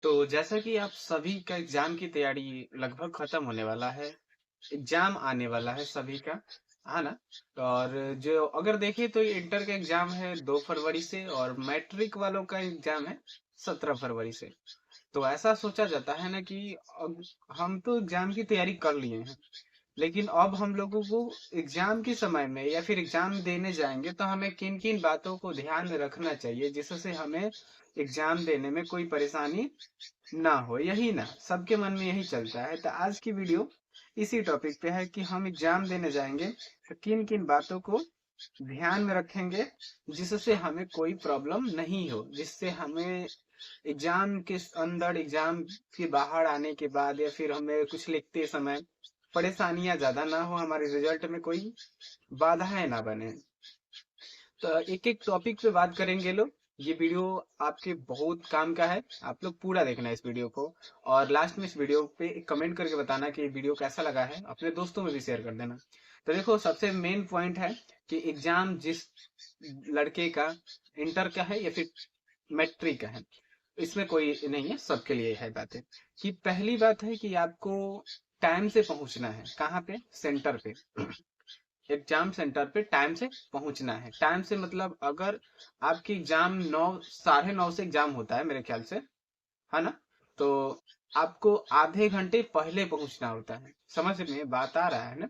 तो जैसा कि आप सभी का एग्जाम की तैयारी लगभग खत्म होने वाला है। एग्जाम आने वाला है सभी का, है ना। और जो अगर देखें तो इंटर का एग्जाम है 2 फरवरी से और मैट्रिक वालों का एग्जाम है 17 फरवरी से। तो ऐसा सोचा जाता है ना कि अब हम तो एग्जाम की तैयारी कर लिए हैं, लेकिन अब हम लोगों को एग्जाम के समय में या फिर एग्जाम देने जाएंगे तो हमें किन किन बातों को ध्यान में रखना चाहिए जिससे हमें एग्जाम देने में कोई परेशानी ना हो। यही ना सबके मन में यही चलता है। तो आज की वीडियो इसी टॉपिक पे है कि हम एग्जाम देने जाएंगे तो किन किन बातों को ध्यान में रखेंगे जिससे हमें कोई प्रॉब्लम नहीं हो, जिससे हमें एग्जाम के अंदर, एग्जाम के बाहर आने के बाद या फिर हमें कुछ लिखते समय परेशानियां ज्यादा ना हो, हमारे रिजल्ट में कोई बाधाएं ना बने। तो एक एक टॉपिक पे बात करेंगे लोग। ये वीडियो आपके बहुत काम का है, आप लोग पूरा देखना इस वीडियो को। और लास्ट में इस वीडियो पे कमेंट करके बताना कि ये वीडियो कैसा लगा है, अपने दोस्तों में भी शेयर कर देना। तो देखो, सबसे मेन पॉइंट है कि एग्जाम जिस लड़के का इंटर का है या फिर मैट्रिक का है, इसमें कोई नहीं है, सबके लिए है बातें। कि पहली बात है कि आपको टाइम से पहुंचना है। कहाँ पे? सेंटर पे। एग्जाम सेंटर पे टाइम से पहुंचना है। टाइम से मतलब अगर आपकी एग्जाम 9, 9:30 से एग्जाम होता है मेरे ख्याल से, है ना। तो आपको आधे घंटे पहले पहुंचना होता है। समझ में बात आ रहा है ना?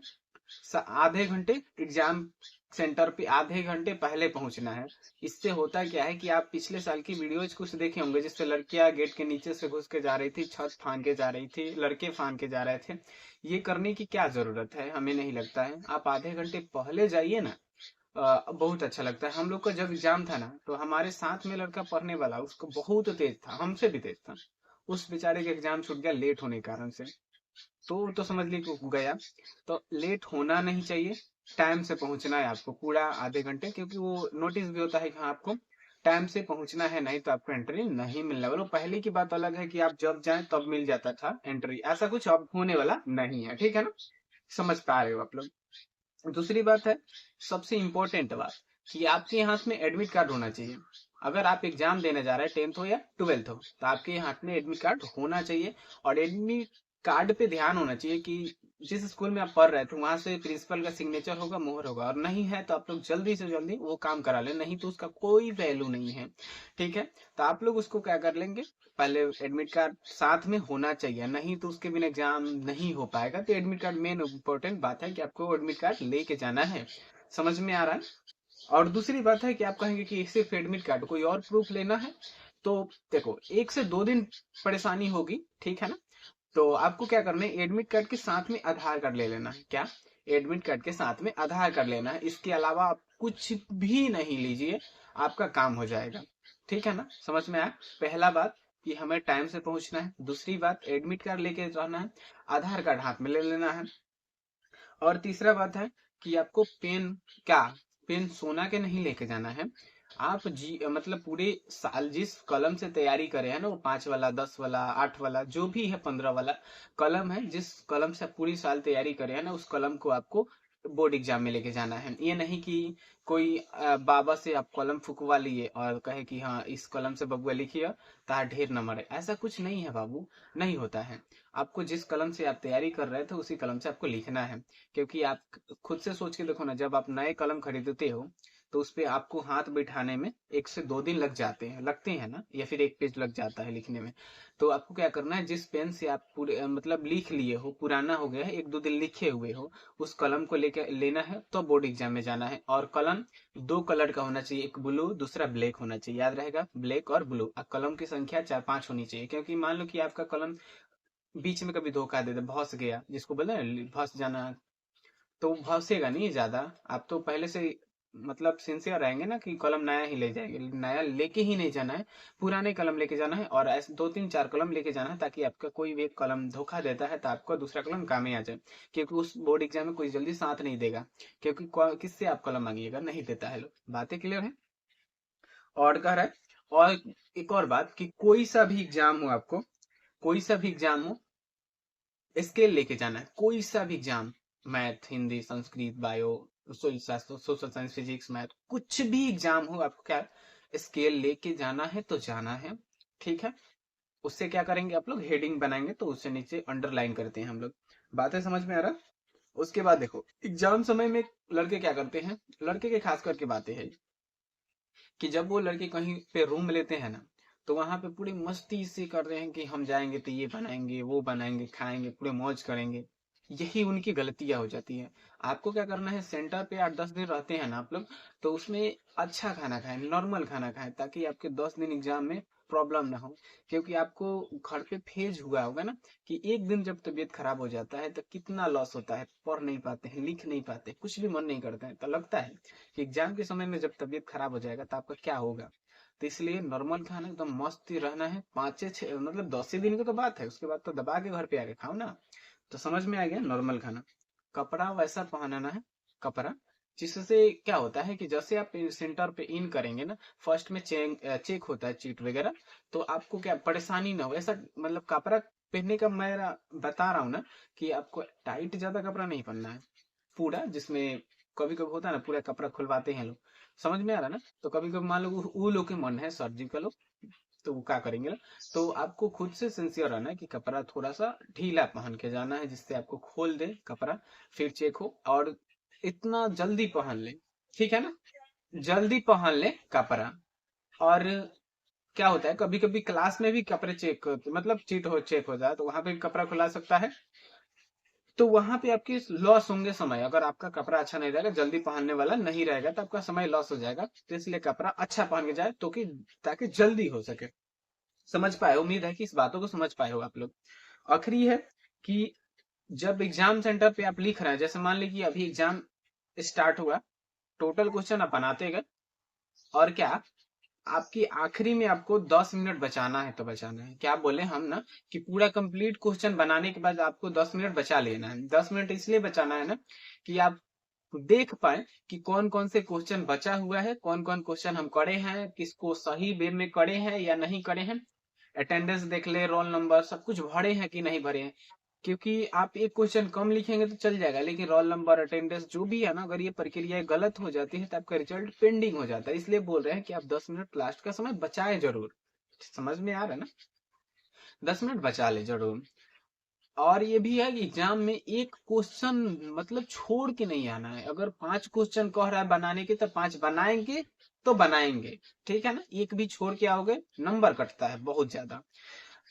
आधे घंटे एग्जाम सेंटर पे आधे घंटे पहले पहुंचना है। इससे होता क्या है कि आप पिछले साल की वीडियोज कुछ देखे होंगे जिससे लड़कियां गेट के नीचे से घुस के जा रही थी, छत फान के जा रही थी, लड़के फान के जा रहे थे। ये करने की क्या जरूरत है? हमें नहीं लगता है। आप आधे घंटे पहले जाइए ना। बहुत अच्छा लगता है। हम लोग का जब एग्जाम था ना, तो हमारे साथ में लड़का पढ़ने वाला, उसको बहुत तेज था, हमसे भी तेज था। उस बेचारे का एग्जाम छूट गया लेट होने के कारण से। तो समझ ली गया। तो लेट होना नहीं चाहिए, टाइम से पहुंचना है आपको पूरा आधे घंटे, क्योंकि वो नोटिस भी होता है कि हाँ आपको टाइम से पहुंचना है, नहीं तो आपको एंट्री नहीं मिलने वाला। पहले की बात अलग है कि आप जब जाएं तब मिल जाता था एंट्री, ऐसा कुछ अब होने वाला नहीं है। ठीक है ना? समझ पा रहे हो आप लोग? दूसरी बात है, सबसे इंपॉर्टेंट बात, कि आपके हाथ में एडमिट कार्ड होना चाहिए। अगर आप एग्जाम देने जा रहे हैं 10th हो या 12th हो, तो आपके हाथ में एडमिट कार्ड होना चाहिए। और एडमिट कार्ड पे ध्यान होना चाहिए कि जिस स्कूल में आप पढ़ रहे थे वहां से प्रिंसिपल का सिग्नेचर होगा, मोहर होगा। और नहीं है तो आप लोग जल्दी से जल्दी वो काम करा लें, नहीं तो उसका कोई वैल्यू नहीं है। ठीक है? तो आप लोग उसको क्या कर लेंगे, पहले एडमिट कार्ड साथ में होना चाहिए, नहीं तो उसके बिना एग्जाम नहीं हो पाएगा। तो एडमिट कार्ड मेन इंपॉर्टेंट बात है कि आपको एडमिट कार्ड लेके जाना है। समझ में आ रहा है? और दूसरी बात है कि आप कहेंगे कि सिर्फ एडमिट कार्ड, कोई और प्रूफ लेना है? तो देखो, 1 से 2 दिन परेशानी होगी, ठीक है ना। तो आपको क्या करना है, एडमिट कार्ड के साथ में आधार कार्ड ले लेना है। क्या? एडमिट कार्ड के साथ में आधार कार्ड लेना है। इसके अलावा आप कुछ भी नहीं लीजिए, आपका काम हो जाएगा। ठीक है ना? समझ में आया? पहला बात कि हमें टाइम से पहुंचना है। दूसरी बात, एडमिट कार्ड लेके जाना है। आधार कार्ड हाथ में ले लेना है। और तीसरा बात है कि आपको पेन, क्या पेन सोना के नहीं लेके जाना है। आप जी मतलब पूरे साल जिस कलम से तैयारी करे हैं ना, वो 5 वाला, 10 वाला, 8 वाला, जो भी है, 15 वाला कलम है, जिस कलम से आप पूरी साल तैयारी करे हैं ना, उस कलम को आपको बोर्ड एग्जाम में लेके जाना है। ये नहीं कि कोई बाबा से आप कलम फुकवा लिए और कहे कि हाँ इस कलम से बबुआ लिखिए ताकि ढेर नंबर है। ऐसा कुछ नहीं है बाबू, नहीं होता है। आपको जिस कलम से आप तैयारी कर रहे थे उसी कलम से आपको लिखना है। क्योंकि आप खुद से सोच के देखो ना, जब आप नए कलम खरीदते हो तो उस पे आपको हाथ बिठाने में 1 से 2 दिन लग जाते हैं, लगते हैं ना, या फिर एक पेज लग जाता है लिखने में। तो आपको क्या करना है, जिस पेन से आप पूरे मतलब लिख लिए हो, पुराना हो गया है, 1 2 दिन लिखे हुए हो, उस कलम को लेकर लेना है तो बोर्ड एग्जाम में जाना है। और कलम 2 कलर का होना चाहिए, एक ब्लू दूसरा ब्लैक होना चाहिए, याद रहेगा, ब्लैक और ब्लू। कलम की संख्या 4 5 होनी चाहिए, क्योंकि मान लो कि आपका कलम बीच में कभी धोखा दे दे, भस गया, जिसको बोलते हैं भस जाना, तो भसेगा नहीं ज्यादा। आप तो पहले से मतलब सिंसियर रहेंगे ना कि कलम नया ही ले जाएंगे, नया लेके ही नहीं जाना है, पुराने कलम लेके जाना है। और ऐसे 2 3 4 कलम लेके जाना है, ताकि आपका कोई भी एक कलम धोखा देता है तो आपका दूसरा कलम काम में आ जाए। क्योंकि उस बोर्ड एग्जाम में कोई जल्दी साथ नहीं देगा, क्योंकि किससे आप कलम मांगिएगा, नहीं देता है लोग। बातें क्लियर है? और कह रहा है, और एक और बात कि कोई सा भी एग्जाम हो, आपको कोई सा भी एग्जाम हो, स्केल लेके जाना है। कोई सा भी exam, math, Hindi, Sanskrit, bio, social science, physics, math, कुछ भी एग्जाम हो, आपको क्या स्केल लेके जाना है तो जाना है। ठीक है? उससे क्या करेंगे आप लोग, हेडिंग बनाएंगे तो उससे नीचे अंडरलाइन करते हैं हम लोग। बातें समझ में आ रहा? उसके बाद देखो एग्जाम समय में लड़के क्या करते हैं, लड़के के खास करके बातें है कि जब वो लड़के कहीं पे रूम लेते हैं ना, तो वहां पे पूरी मस्ती से कर रहे हैं कि हम जाएंगे तो ये बनाएंगे वो बनाएंगे खाएंगे पूरे मौज करेंगे। यही उनकी गलतियां हो जाती है। आपको क्या करना है, सेंटर पे 8-10 दिन रहते हैं ना आप लोग, तो उसमें अच्छा खाना खाएं, नॉर्मल खाना खाएं, ताकि आपके 10 दिन एग्जाम में प्रॉब्लम ना हो। क्योंकि आपको घर पे फेज हुआ होगा ना कि एक दिन जब तबीयत खराब हो जाता है तो कितना लॉस होता है, पढ़ नहीं पाते हैं, लिख नहीं पाते, कुछ भी मन नहीं करता है, तो लगता है कि एग्जाम के समय में जब तबीयत खराब हो जाएगा तो आपका क्या होगा। तो इसलिए नॉर्मल खाना एकदम मस्त ही रहना है। 5 से 6 मतलब 10 ही दिन की तो बात है, उसके बाद तो दबा के घर पे आके खाओ ना। तो समझ में आ गया, नॉर्मल खाना। कपड़ा वैसा पहनाना है, कपड़ा जिससे क्या होता है कि जैसे आप सेंटर पे इन करेंगे ना, फर्स्ट में चेक होता है चीट वगैरह, तो आपको क्या परेशानी ना हो ऐसा, मतलब कपड़ा पहनने का मैं बता रहा हूँ ना, कि आपको टाइट ज्यादा कपड़ा नहीं पहनना है, पूरा जिसमें कभी कभी होता है ना पूरा कपड़ा खुलवाते हैं लोग, समझ में आ रहा है ना। तो कभी कभी मान लो वो लोग के मन है सर्जिकल लोग, तो वो क्या करेंगे ना, तो आपको खुद से सिंसियर रहना है कि कपड़ा थोड़ा सा ढीला पहन के जाना है, जिससे आपको खोल दे कपड़ा, फिर चेक हो। और इतना जल्दी पहन ले, ठीक है ना, जल्दी पहन ले कपड़ा। और क्या होता है कभी कभी क्लास में भी कपड़े चेक, मतलब चेक हो जाए तो वहां पे कपड़ा खुला सकता है, तो वहां पे आपकी लॉस होंगे समय। अगर आपका कपड़ा अच्छा नहीं रहेगा, जल्दी पहनने वाला नहीं रहेगा, तो आपका समय लॉस हो जाएगा। तो इसलिए कपड़ा अच्छा पहन के जाए, तो कि ताकि जल्दी हो सके। समझ पाए, उम्मीद है कि इस बातों को समझ पाए हो आप लोग। आखिरी है कि जब एग्जाम सेंटर पे आप लिख रहे हैं, जैसे मान लीजिए अभी एग्जाम स्टार्ट हुआ, टोटल क्वेश्चन आप बनाते गए, और क्या आपकी आखिरी में आपको 10 मिनट बचाना है, तो बचाना है, क्या बोले हम ना, कि पूरा कंप्लीट क्वेश्चन बनाने के बाद आपको 10 मिनट बचा लेना है। 10 मिनट इसलिए बचाना है ना, कि आप देख पाए कि कौन कौन से क्वेश्चन बचा हुआ है, कौन कौन क्वेश्चन हम करे हैं, किसको सही वे में करे हैं या नहीं करे हैं। अटेंडेंस देख ले, रोल नंबर सब कुछ भरे हैं कि नहीं भरे हैं। क्योंकि आप एक क्वेश्चन कम लिखेंगे तो चल जाएगा, लेकिन रोल नंबर अटेंडेंस जो भी है ना, अगर ये प्रक्रिया गलत हो जाती है तो आपका रिजल्ट पेंडिंग हो जाता है। इसलिए बोल रहे हैं कि आप 10 मिनट लास्ट का समय बचाए जरूर। समझ में आ रहा है ना, 10 मिनट बचा ले जरूर। और ये भी है कि एग्जाम में एक क्वेश्चन मतलब छोड़ के नहीं आना है। अगर 5 क्वेश्चन कह रहा है बनाने के, तो 5 बनाएंगे तो बनाएंगे, ठीक है ना। एक भी छोड़ के आओगे नंबर कटता है बहुत ज्यादा।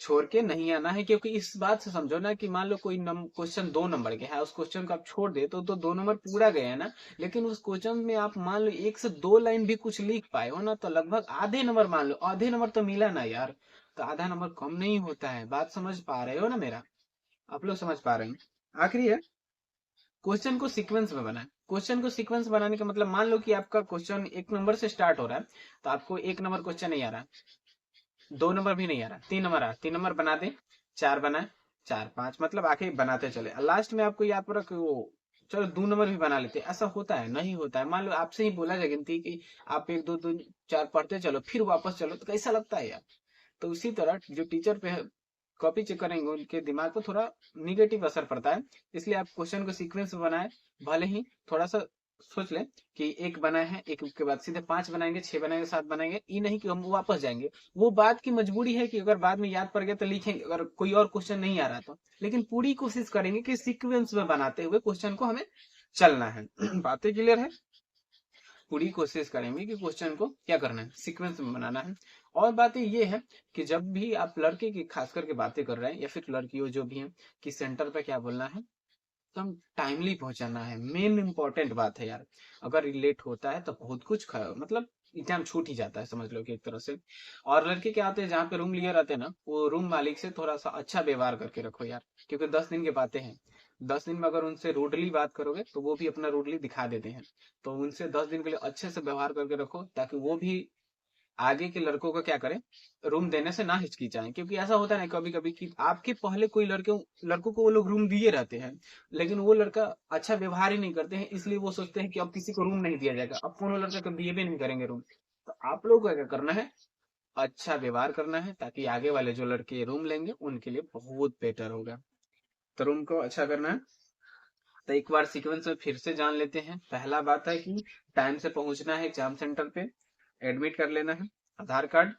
छोड़ के नहीं आना है, क्योंकि इस बात से समझो ना कि मान लो कोई क्वेश्चन 2 नंबर के है, उस क्वेश्चन को आप छोड़ दे तो 2 नंबर पूरा गए है ना। लेकिन उस क्वेश्चन में आप मान लो 1 से 2 लाइन भी कुछ लिख पाए हो ना, तो लगभग आधे नंबर, मान लो आधे नंबर तो मिला ना यार। तो आधा नंबर कम नहीं होता है, बात समझ पा रहे हो ना मेरा, आप लोग समझ पा रहे हैं। आखिरी है, क्वेश्चन को सीक्वेंस में बनाए। क्वेश्चन को सीक्वेंस बनाने का मतलब, मान लो कि आपका क्वेश्चन 1 नंबर से स्टार्ट हो रहा है, तो आपको 1 नंबर क्वेश्चन नहीं आ रहा, 2 नंबर भी नहीं आ रहा, 3 नंबर आ रहा, 3 नंबर बना दे, 4 बनाए, 4 5 मतलब आके बनाते चले, लास्ट में आपको याद पड़ा कि वो चलो 2 नंबर भी बना लेते। ऐसा होता है, नहीं होता है। मान लो आपसे ही बोला जाए गिनती कि आप 1 2 3 4 पढ़ते चलो, फिर वापस चलो, तो कैसा लगता है यार। तो उसी तरह जो टीचर पे कॉपी चेक करेंगे उनके दिमाग पर थोड़ा निगेटिव असर पड़ता है। इसलिए आप क्वेश्चन को सीक्वेंस में बनाए, भले ही थोड़ा सा सोच लें कि एक बनाए हैं, एक के बाद सीधे 5 बनाएंगे, 6 बनाएंगे, 7 बनाएंगे, ये नहीं कि हम वापस जाएंगे। वो बात की मजबूरी है कि अगर बाद में याद पड़ गया तो लिखेंगे, अगर कोई और क्वेश्चन नहीं आ रहा तो। लेकिन पूरी कोशिश करेंगे कि सीक्वेंस में बनाते हुए क्वेश्चन को हमें चलना है। बातें क्लियर है, पूरी कोशिश करेंगे कि क्वेश्चन को क्या करना है, सीक्वेंस में बनाना है। और बातें ये है कि जब भी आप लड़के की खास करके बातें कर रहे हैं, या फिर लड़कियों जो भी हैं, कि सेंटर पे क्या बोलना है, एकदम टाइमली पहुंचाना है। मेन इंपॉर्टेंट बात है यार। अगर लेट होता है तो बहुत कुछ मतलब एग्जाम छूट ही जाता है, समझ लो कि एक तरह से। और लड़के क्या आते हैं, जहाँ पे रूम लिए रहते हैं ना, वो रूम मालिक से थोड़ा सा अच्छा व्यवहार करके रखो यार, क्योंकि 10 दिन की बातें हैं। 10 दिन में अगर उनसे रूडली बात करोगे तो वो भी अपना रूडली दिखा देते हैं। तो उनसे 10 दिन के लिए अच्छे से व्यवहार करके रखो, ताकि वो भी आगे के लड़कों को क्या करें, रूम देने से ना हिचकिचाएं। क्योंकि ऐसा होता है ना कभी कभी कि आपके पहले कोई लड़कों को वो लोग रूम दिए रहते हैं, लेकिन वो लड़का अच्छा व्यवहार ही नहीं करते हैं, इसलिए वो सोचते हैं कि अब किसी को रूम नहीं दिया जाएगा, अब कौन वो लड़का को दिए भी नहीं करेंगे रूम। तो आप लोगों को क्या करना है, अच्छा व्यवहार करना है, ताकि आगे वाले जो लड़के रूम लेंगे उनके लिए बहुत बेटर होगा। तो रूम को अच्छा करना है। तो एक बार सीक्वेंस में फिर से जान लेते हैं। पहला बात है कि टाइम से पहुंचना है एग्जाम सेंटर पे, एडमिट कर लेना है, आधार कार्ड,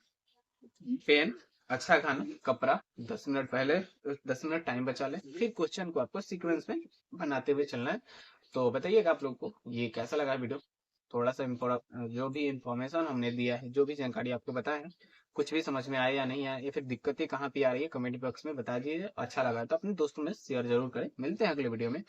पेन, अच्छा खाना कपड़ा 10 मिनट पहले, 10 मिनट टाइम बचा लें, फिर क्वेश्चन को आपको सीक्वेंस में बनाते हुए चलना है। तो बताइएगा आप लोग को ये कैसा लगा वीडियो। थोड़ा सा जो भी इंफॉर्मेशन हमने दिया है, जो भी जानकारी आपको बताए हैं, कुछ भी समझ में आए या नहीं आए, या फिर दिक्कतें कहाँ पे आ रही है, कमेंट बॉक्स में बता दीजिए। अच्छा लगा तो अपने दोस्तों में शेयर जरूर करें। मिलते हैं अगले वीडियो में।